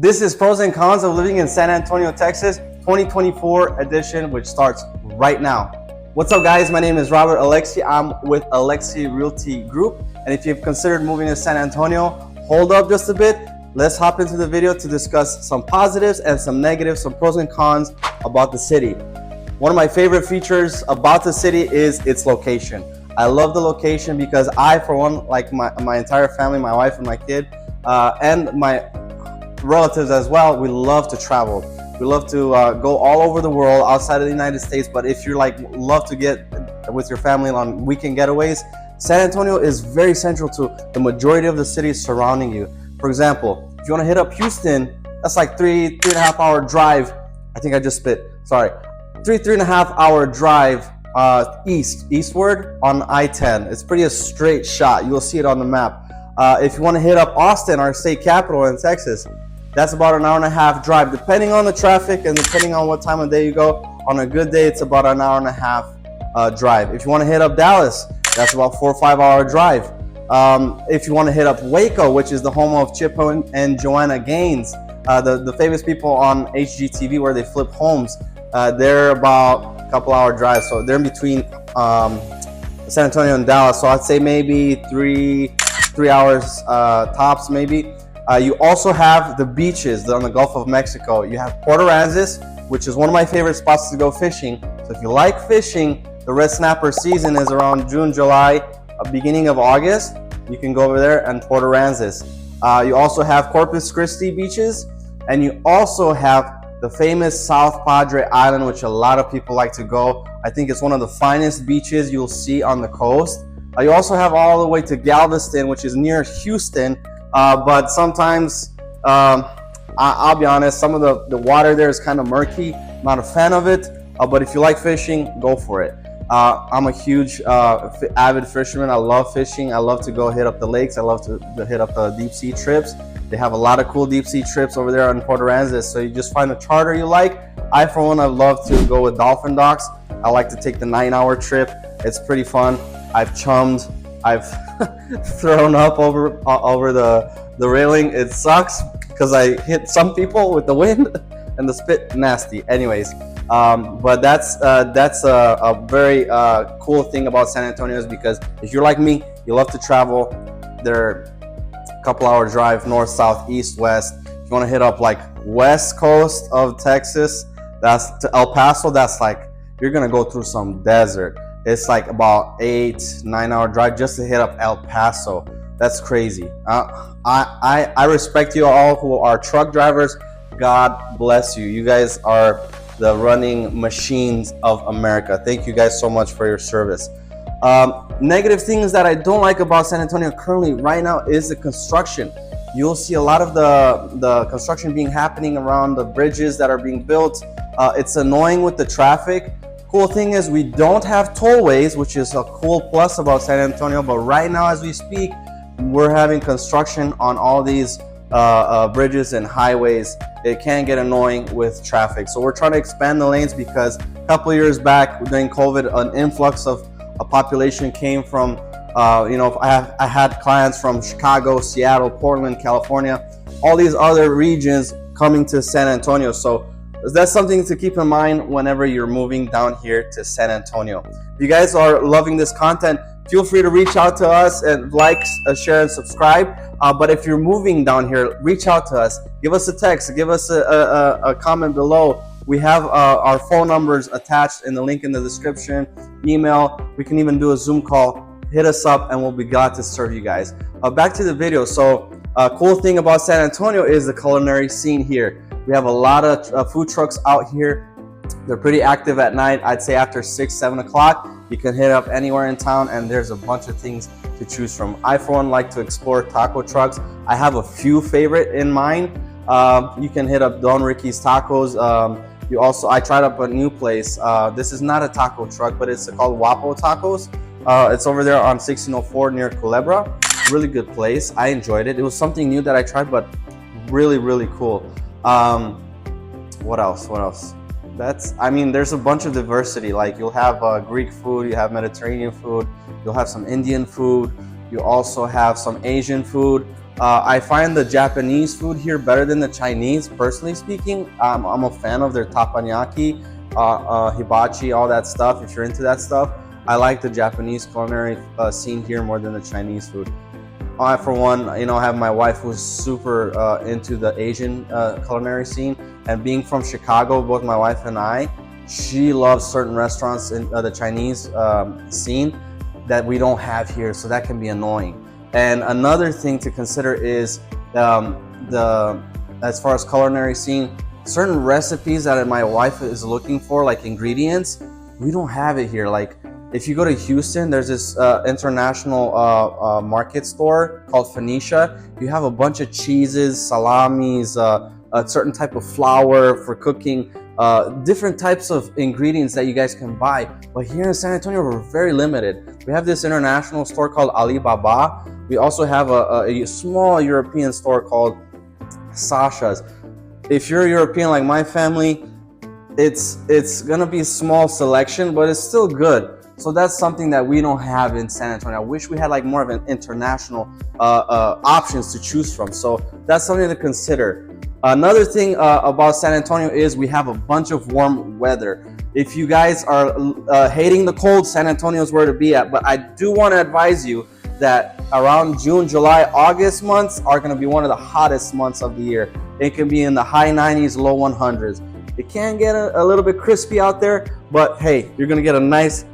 This is pros and cons of living in San Antonio, Texas, 2024 edition, which starts right now. What's up, guys? My name is Robert Alexe. I'm with Alexe Realty Group. And if you've considered moving to San Antonio, hold up just a bit. Let's hop into the video to discuss some positives and some negatives, some pros and cons about the city. One of my favorite features about the city is its location. I love the location because I, for one, like my entire family, my wife and my kid, and my relatives as well, we love to travel. We love to go all over the world outside of the United States. But if you're love to get with your family on weekend getaways, San Antonio is very central to the majority of the cities surrounding you. For example, if you want to hit up Houston, that's like three and a half hour drive. I think I just spit. Sorry, three and a half hour drive eastward on I-10. It's pretty a straight shot. You will see it on the map. If you want to hit up Austin, our state capital in Texas, that's about an hour and a half drive, depending on the traffic and depending on what time of day you go. On a good day, it's about an hour and a half drive. If you want to hit up Dallas, that's about 4 or 5 hour drive. If you want to hit up Waco, which is the home of Chip and Joanna Gaines, the famous people on HGTV where they flip homes, they're about a couple hour drive. So they're in between San Antonio and Dallas. So I'd say maybe three hours tops, maybe. You also have the beaches on the Gulf of Mexico. You have Port Aransas, which is one of my favorite spots to go fishing. So if you like fishing, the red snapper season is around June, July, beginning of August. You can go over there and Port Aransas. You also have Corpus Christi beaches, and you also have the famous South Padre Island, which a lot of people like to go. I think it's one of the finest beaches you'll see on the coast. You also have all the way to Galveston, which is near Houston. But sometimes, I'll be honest, some of the water there is kind of murky. I'm not a fan of it, but if you like fishing, go for it. I'm a huge avid fisherman. I love fishing. I love to go hit up the lakes. I love to hit up the deep sea trips. They have a lot of cool deep sea trips over there on Port Aransas. So you just find a charter you like. I, for one, I love to go with dolphin docks. I like to take the 9-hour trip. It's pretty fun. I've chummed. I've thrown up over the railing. It sucks because I hit some people with the wind and the spit nasty. Anyways, but that's a very cool thing about San Antonio, is because if you're like me, you love to travel. They're a couple hour drive north, south, east, west. If you want to hit up like west coast of Texas, that's to El Paso. That's like you're gonna go through some desert. It's like about 8-9 hour drive just to hit up El Paso. That's crazy. I respect you all who are truck drivers. God bless you. You guys are the running machines of America. Thank you guys so much for your service. Negative things that I don't like about San Antonio currently right now is the construction. You'll see a lot of the construction being happening around the bridges that are being built. It's annoying with the traffic. Cool thing is we don't have tollways, which is a cool plus about San Antonio. But right now, as we speak, we're having construction on all these bridges and highways. It can get annoying with traffic. So we're trying to expand the lanes because a couple years back during COVID, an influx of a population came from, I had clients from Chicago, Seattle, Portland, California, all these other regions coming to San Antonio. So that's something to keep in mind whenever you're moving down here to San Antonio. If you guys are loving this content, feel free to reach out to us and like, share, and subscribe. But if you're moving down here, reach out to us. Give us a text. Give us a comment below. We have our phone numbers attached in the link in the description. Email. We can even do a Zoom call. Hit us up and we'll be glad to serve you guys. Back to the video. So cool thing about San Antonio is the culinary scene here. We have a lot of food trucks out here. They're pretty active at night. I'd say after 6-7 o'clock, you can hit up anywhere in town and there's a bunch of things to choose from. I, for one, like to explore taco trucks. I have a few favorite in mind. You can hit up Don Ricky's Tacos. I tried up a new place. This is not a taco truck, but it's called Wapo Tacos. It's over there on 1604 near Culebra. Really good place. I enjoyed it. It was something new that I tried, but really, really cool. What else? There's a bunch of diversity. Like you'll have Greek food, you have Mediterranean food, you'll have some Indian food, you also have some Asian food. I find the Japanese food here better than the Chinese, personally speaking. I'm a fan of their teppanyaki, hibachi, all that stuff. If you're into that stuff, I like the Japanese culinary scene here more than the Chinese food. I, for one, have my wife who's super into the Asian culinary scene, and being from Chicago, both my wife and I, she loves certain restaurants in the Chinese scene that we don't have here, so that can be annoying. And another thing to consider is as far as culinary scene, certain recipes that my wife is looking for, like ingredients, we don't have it here. Like if you go to Houston, there's this international market store called Phoenicia. You have a bunch of cheeses, salamis, a certain type of flour for cooking, different types of ingredients that you guys can buy. But here in San Antonio, we're very limited. We have this international store called Alibaba. We also have a small European store called Sasha's. If you're European like my family, it's gonna be a small selection, but it's still good. So that's something that we don't have in San Antonio. I wish we had like more of an international options to choose from. So that's something to consider. Another thing about San Antonio is we have a bunch of warm weather. If you guys are hating the cold, San Antonio is where to be at. But I do want to advise you that around June, July, August months are going to be one of the hottest months of the year. It can be in the high 90s, low 100s. It can get a little bit crispy out there, but hey, you're going to get a nice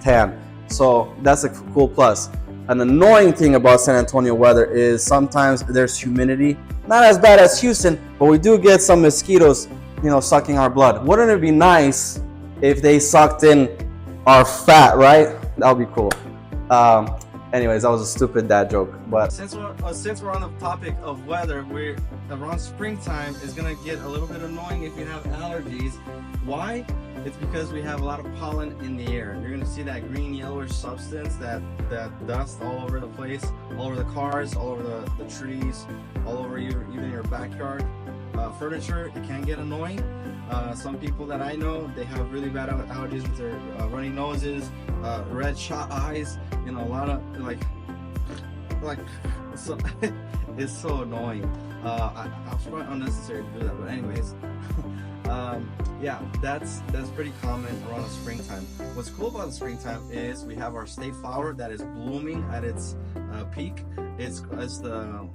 tan. So that's a cool plus. An annoying thing about San Antonio weather is sometimes there's humidity. Not as bad as Houston, but we do get some mosquitoes, sucking our blood. Wouldn't it be nice if they sucked in our fat, right? That would be cool. Anyways, that was a stupid dad joke. But since we're on the topic of weather, we're around springtime is gonna get a little bit annoying if you have allergies. Why? It's because we have a lot of pollen in the air. You're gonna see that green yellowish substance, that dust all over the place, all over the cars, all over the trees, all over even your backyard furniture. It can get annoying. Some people that I know, they have really bad allergies with their runny noses, red shot eyes, a lot of like so it's so annoying. I was probably unnecessary to do that, but anyways. Yeah, that's pretty common around the springtime. What's cool about the springtime is we have our state flower that is blooming at its peak. It's the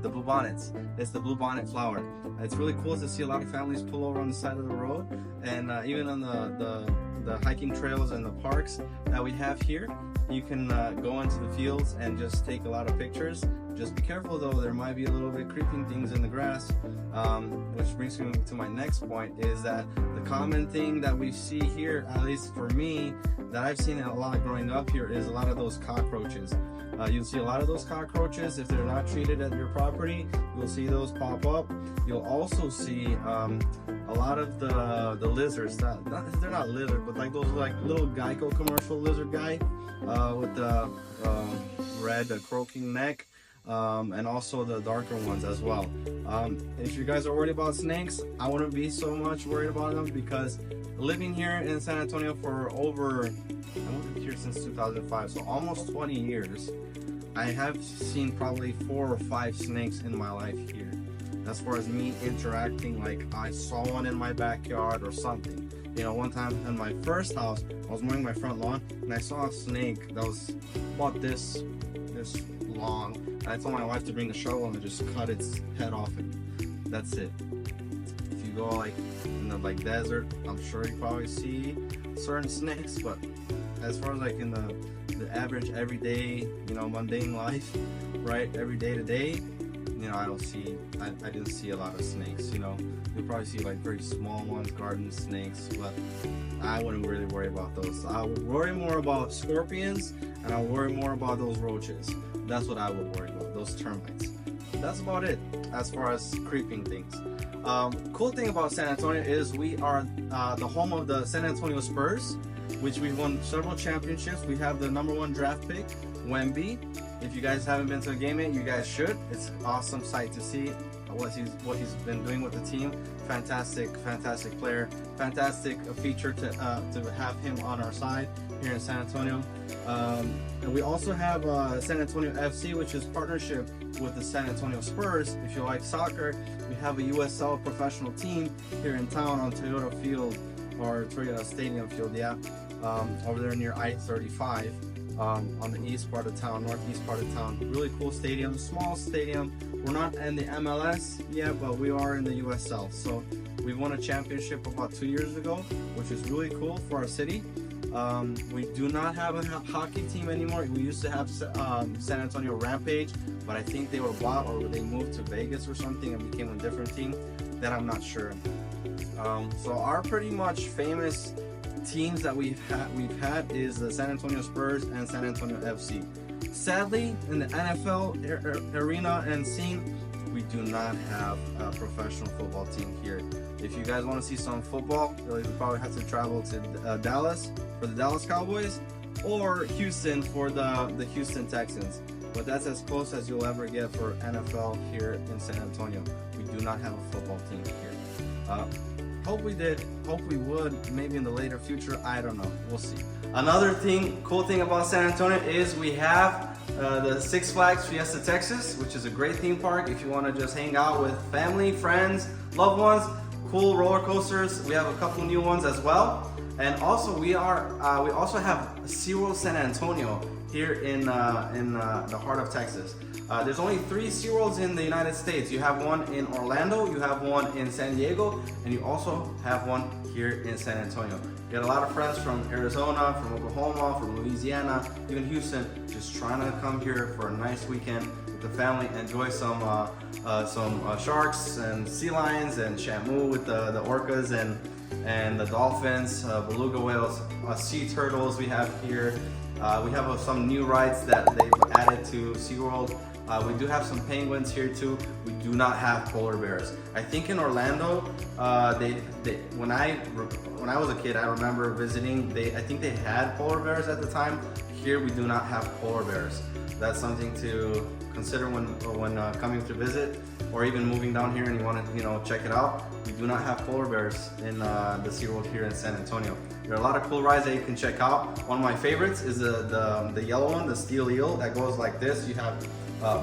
bluebonnets. It's the bluebonnet flower. It's really cool to see a lot of families pull over on the side of the road, and even on the hiking trails and the parks that we have here. You can go into the fields and just take a lot of pictures. Just be careful though, there might be a little bit creeping things in the grass, which brings me to my next point, is that the common thing that we see here, at least for me, that I've seen a lot growing up here, is a lot of those cockroaches. You'll see a lot of those cockroaches if they're not treated at your property. You'll see those pop up. You'll also see a lot of the lizards. They're not lizard, but like those little Geico commercial lizard guy with the red croaking neck. And also the darker ones as well. If you guys are worried about snakes, I wouldn't be so much worried about them, because living here in San Antonio for over, I've lived here since 2005, so almost 20 years, I have seen probably 4 or 5 snakes in my life here. As far as me interacting, like I saw one in my backyard or something. One time in my first house, I was mowing my front lawn and I saw a snake that was about this long. And I told my wife to bring the shovel and just cut its head off, and that's it. If you go like in the desert, I'm sure you probably see certain snakes, but as far as like in the average everyday, mundane life, right, every day to day, I didn't see a lot of snakes. You'll probably see like very small ones, garden snakes, but I wouldn't really worry about those. I would worry more about scorpions, and I would worry more about those roaches. That's what I would worry about, those termites. That's about it as far as creeping things. Cool thing about San Antonio is we are the home of the San Antonio Spurs, which we've won several championships. We have the #1 draft pick, Wemby. If you guys haven't been to a game yet, you guys should. It's an awesome sight to see what he's been doing with the team. Fantastic player. Fantastic feature to have him on our side. here in San Antonio. And we also have San Antonio FC, which is partnership with the San Antonio Spurs. If you like soccer, we have a USL professional team here in town on Toyota Field, or Toyota Stadium Field, yeah, over there near I-35, on the east part of town, northeast part of town. Really cool stadium, small stadium. We're not in the MLS yet, but we are in the USL. So we won a championship about 2 years ago, which is really cool for our city. We do not have a hockey team anymore. We used to have San Antonio Rampage, but I think they were bought or they moved to Vegas or something and became a different team. That I'm not sure. So our pretty much famous teams that we've had is the San Antonio Spurs and San Antonio FC. Sadly, in the NFL arena and scene, we do not have a professional football team here. If you guys want to see some football, you probably have to travel to Dallas for the Dallas Cowboys, or Houston for the Houston Texans. But that's as close as you'll ever get for NFL here in San Antonio. We do not have a football team here. Hope we did, hope we would, maybe in the later future, I don't know, we'll see. Another cool thing about San Antonio is we have the Six Flags Fiesta Texas, which is a great theme park if you want to just hang out with family, friends, loved ones. Cool roller coasters. We have a couple new ones as well. And also we also have SeaWorld San Antonio here in the heart of Texas. There's only 3 SeaWorlds in the United States. You have one in Orlando, you have one in San Diego, and you also have one here in San Antonio. We got a lot of friends from Arizona, from Oklahoma, from Louisiana, even Houston, just trying to come here for a nice weekend with the family, enjoy some sharks and sea lions and Shamu with the orcas and the dolphins, beluga whales, sea turtles we have here. We have some new rides that they've added to SeaWorld. We do have some penguins here too. We do not have polar bears. I think in Orlando, when I was a kid, I remember visiting. I think they had polar bears at the time. Here we do not have polar bears. That's something to consider when coming to visit, or even moving down here and you want to check it out. We do not have polar bears in the SeaWorld here in San Antonio. There are a lot of cool rides that you can check out. One of my favorites is the yellow one, the steel eel, that goes like this. You have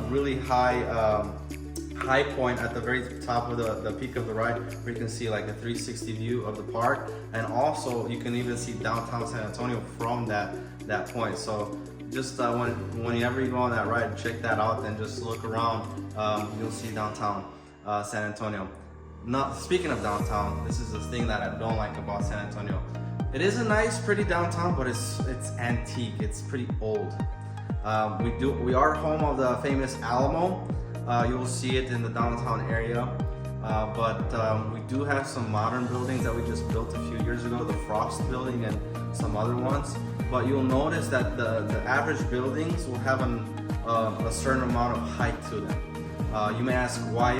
really high point at the very top of the peak of the ride, where you can see like a 360 view of the park, and also you can even see downtown San Antonio from that point. So just whenever you go on that ride, check that out and just look around. You'll see downtown San Antonio. Speaking of downtown, this is the thing that I don't like about San Antonio. It is a nice, pretty downtown, but it's antique. It's pretty old. We are home of the famous Alamo. You will see it in the downtown area. But we do have some modern buildings that we just built a few years ago, the Frost building and some other ones. But you'll notice that the average buildings will have a certain amount of height to them. You may ask, why